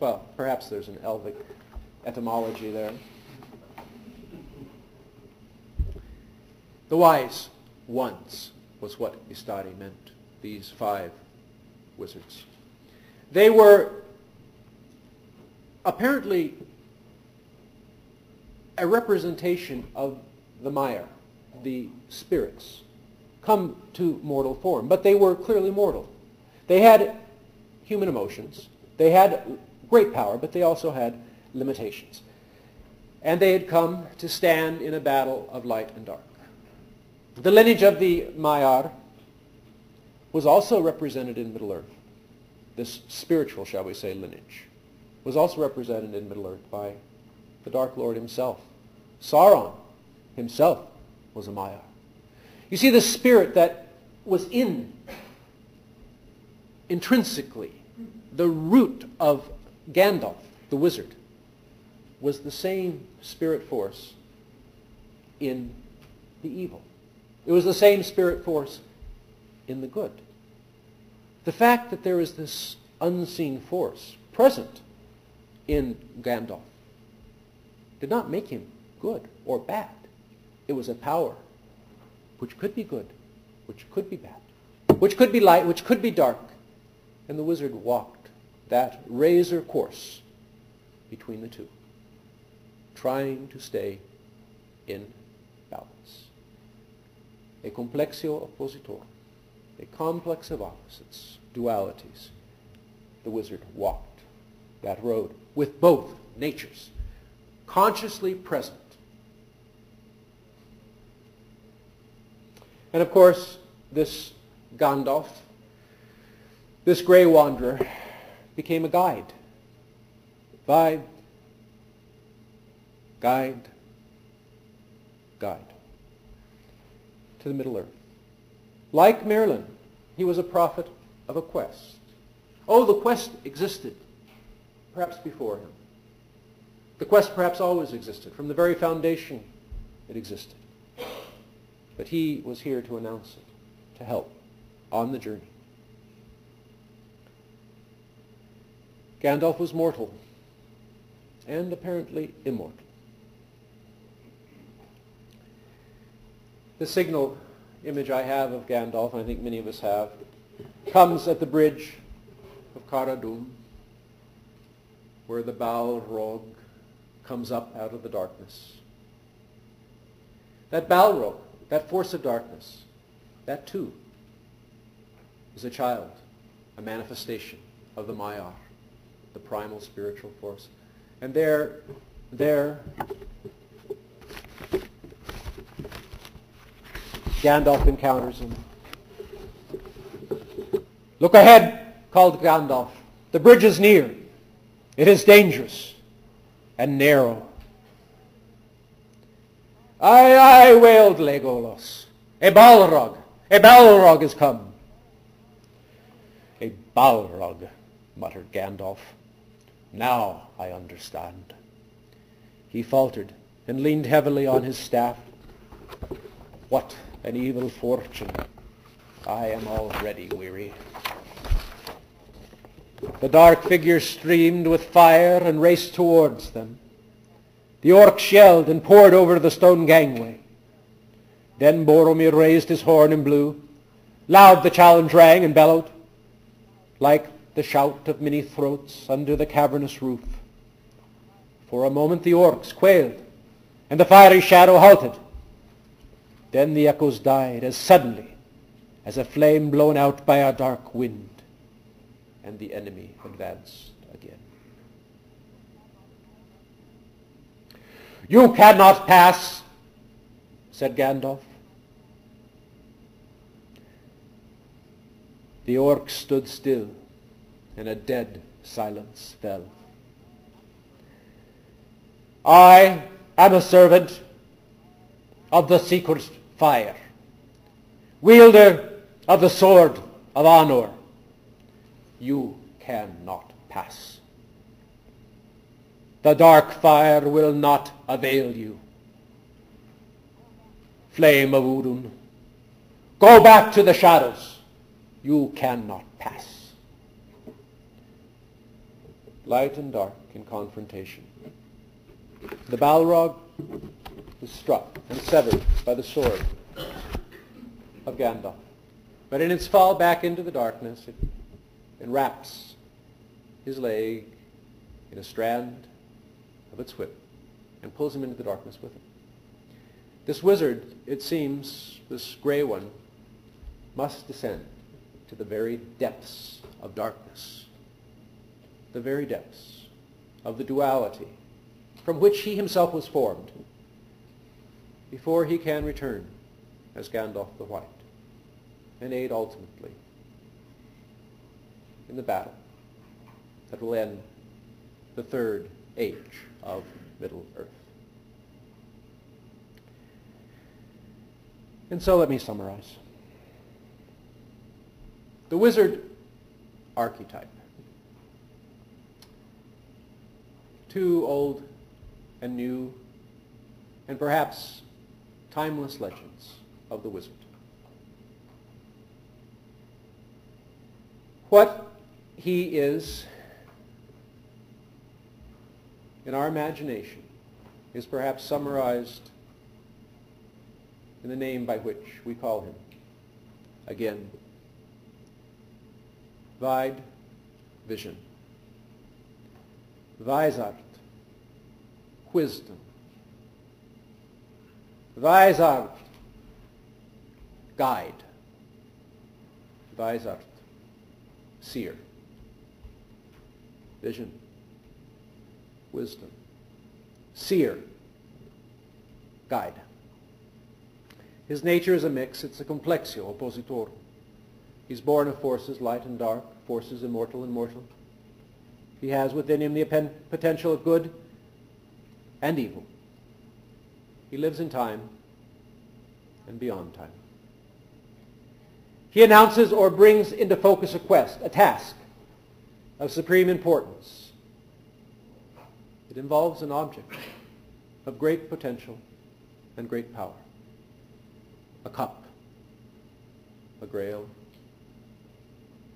Well, perhaps there's an Elvic etymology there. The wise ones was what Istari meant, these 5 wizards. They were apparently a representation of the Maya, the spirits, come to mortal form. But they were clearly mortal. They had human emotions. They had great power, but they also had limitations. And they had come to stand in a battle of light and dark. The lineage of the Maiar was also represented in Middle-earth. This spiritual, shall we say, lineage was also represented in Middle-earth by the Dark Lord himself. Sauron himself was a Maiar. You see, the spirit that was intrinsically, the root of Gandalf, the wizard, was the same spirit force in the evil. It was the same spirit force in the good. The fact that there is this unseen force present in Gandalf did not make him good or bad. It was a power which could be good, which could be bad, which could be light, which could be dark. And the wizard walked that razor course between the two, trying to stay in balance. A complexio oppositor, a complex of opposites, dualities. The wizard walked that road with both natures consciously present. And of course, this Gandalf, this Grey Wanderer, became a guide. V.A.V. Guide to the Middle-earth. Like Merlin, he was a prophet of a quest. Oh, the quest existed, perhaps before him. The quest perhaps always existed. From the very foundation, it existed. But he was here to announce it, to help on the journey. Gandalf was mortal and apparently immortal. The signal image I have of Gandalf, and I think many of us have, comes at the bridge of Caradum, where the Balrog comes up out of the darkness. That Balrog, that force of darkness, that too is a child, a manifestation of the Maiar, the primal spiritual force. And there, Gandalf encounters him. "Look ahead," called Gandalf. "The bridge is near. It is dangerous and narrow." "Aye, aye," wailed Legolas. A Balrog has come." "A Balrog," muttered Gandalf. "Now I understand." He faltered and leaned heavily on his staff. "What an evil fortune. I am already weary." The dark figure streamed with fire and raced towards them. The orcs yelled and poured over the stone gangway. Then Boromir raised his horn and blew. Loud the challenge rang and bellowed, like the shout of many throats under the cavernous roof. For a moment the orcs quailed, and the fiery shadow halted. Then the echoes died as suddenly as a flame blown out by a dark wind, and the enemy advanced again. "You cannot pass," said Gandalf. The orcs stood still, and a dead silence fell. "I am a servant of the secret fire, wielder of the sword of Anor. You cannot pass. The dark fire will not avail you. Flame of Udun, go back to the shadows. You cannot pass." light and dark in confrontation. The Balrog is struck and severed by the sword of Gandalf. But in its fall back into the darkness, it enwraps his leg in a strand of its whip and pulls him into the darkness with it. This wizard, it seems, this grey one, must descend to the very depths of darkness, the very depths of the duality from which he himself was formed, before he can return as Gandalf the White and aid ultimately in the battle that will end the third age of Middle-earth. And so let me summarize. The wizard archetype. Two old and new and perhaps timeless legends of the wizard. What he is in our imagination is perhaps summarized in the name by which we call him. Again, Wide vision. Wijsheid, wisdom. Wijsheid, guide. Wijsheid, seer. Vision, wisdom. Seer, guide. His nature is a mix. It's a complexio oppositorum. He's born of forces light and dark, forces immortal and mortal. He has within him the potential of good and evil. He lives in time and beyond time. He announces or brings into focus a quest, a task of supreme importance. It involves an object of great potential and great power. A cup, a grail,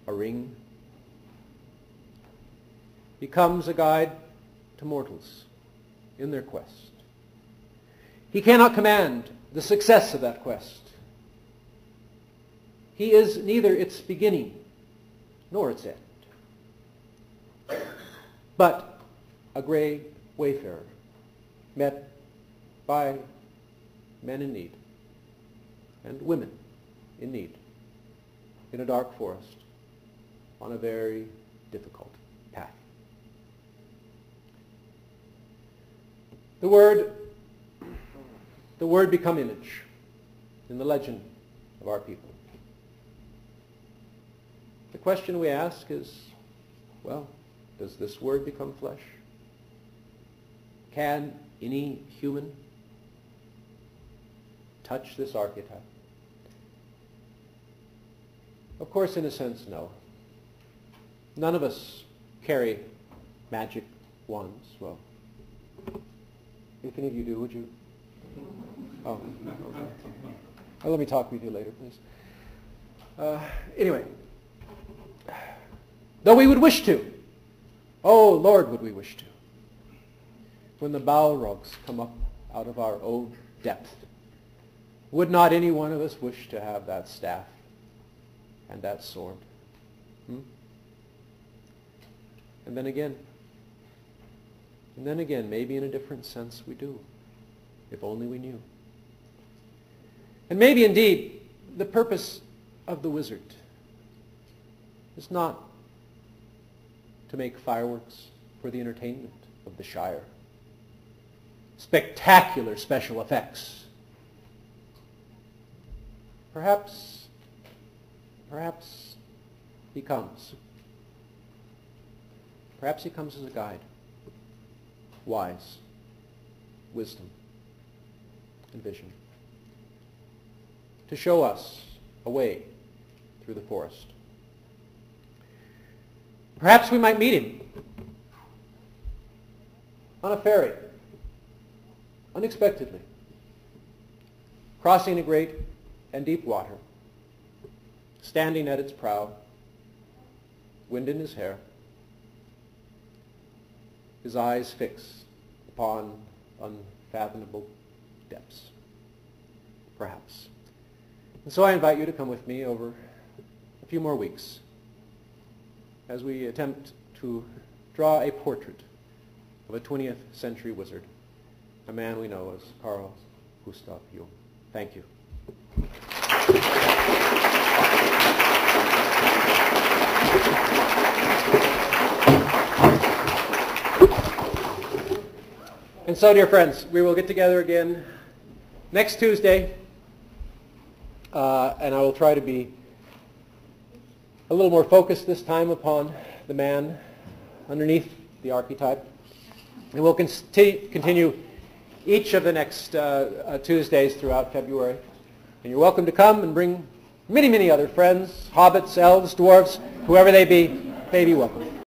a ring, becomes a guide to mortals in their quest. He cannot command the success of that quest. He is neither its beginning nor its end, but a grey wayfarer met by men in need and women in need in a dark forest on a very difficult path. The word become image in the legend of our people. The question we ask is, well, does this word become flesh? Can any human touch this archetype? Of course, in a sense, no. None of us carry magic wands. Well, if any of you do, would you? Oh, okay. Well, let me talk with you later, please. Anyway, though we would wish to, oh Lord, would we wish to, when the Balrogs come up out of our own depth, would not any one of us wish to have that staff and that sword? And then again, maybe in a different sense we do, if only we knew. And maybe indeed the purpose of the wizard is not to make fireworks for the entertainment of the Shire. Spectacular special effects. Perhaps he comes. Perhaps he comes as a guide. Wise, wisdom, and vision. To show us a way through the forest. Perhaps we might meet him on a ferry, unexpectedly, crossing a great and deep water, standing at its prow, wind in his hair, his eyes fixed upon unfathomable depths, perhaps. And so I invite you to come with me over a few more weeks as we attempt to draw a portrait of a 20th century wizard, a man we know as Carl Gustav Jung. Thank you. And so, dear friends, we will get together again next Tuesday, and I will try to be a little more focused this time upon the man underneath the archetype. And we'll continue each of the next Tuesdays throughout February. And you're welcome to come and bring many, many other friends, hobbits, elves, dwarves, whoever they be welcome.